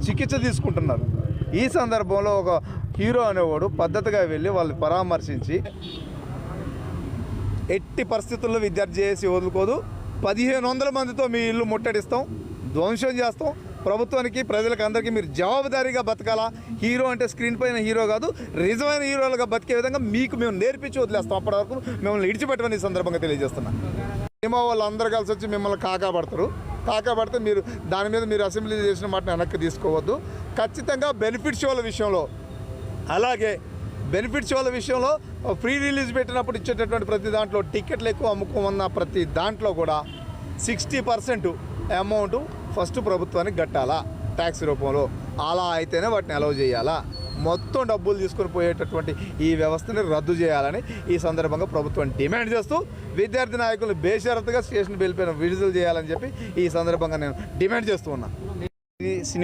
చికిత్స తీసుకుంటున్నారు. ఈ సందర్భంలో ఒక హీరో అనేవాడు పద్ధతిగా వెళ్ళి వాళ్ళని పరామర్శించి ఎట్టి పరిస్థితుల్లో విద్యార్థి చేసి వదులుకోదు, 1500 మందితో మీ ఇల్లు ముట్టడిస్తాం, ధ్వంసం చేస్తాం, ప్రభుత్వానికి ప్రజలకు అందరికీ మీరు జవాబుదారీగా బతకాలా. హీరో అంటే స్క్రీన్ పైన హీరో కాదు, నిజమైన హీరోలుగా బతికే విధంగా మీకు మేము నేర్పించి వదిలేస్తాం. అప్పటి వరకు మిమ్మల్ని ఇడిచిపెట్టమని ఈ సందర్భంగా తెలియజేస్తున్నాం. సినిమా వాళ్ళు అందరూ కలిసి వచ్చి మిమ్మల్ని కాకాపడితే మీరు దాని మీద మీరు అసెంబ్లీ చేసిన మాటను వెనక్కి తీసుకోవద్దు. ఖచ్చితంగా బెనిఫిట్ షోల విషయంలో, అలాగే బెనిఫిట్ షోల విషయంలో ఫ్రీ రిలీజ్ పెట్టినప్పుడు ఇచ్చేటటువంటి ప్రతి దాంట్లో టికెట్లు ఎక్కువ అమ్ముకోమన్న ప్రతి దాంట్లో కూడా 60% అమౌంట్ ఫస్ట్ ప్రభుత్వానికి కట్టాలా ట్యాక్స్ రూపంలో. అలా అయితేనే వాటిని అలౌ చేయాలా. మొత్తం డబ్బులు తీసుకొని పోయేటటువంటి ఈ వ్యవస్థని రద్దు చేయాలని ఈ సందర్భంగా ప్రభుత్వం డిమాండ్ చేస్తూ విద్యార్థి నాయకులు బేషరతుగా స్టేషన్ వెళ్ళిపోయిన విడుదల చేయాలని చెప్పి ఈ సందర్భంగా నేను డిమాండ్ చేస్తూ ఉన్నా.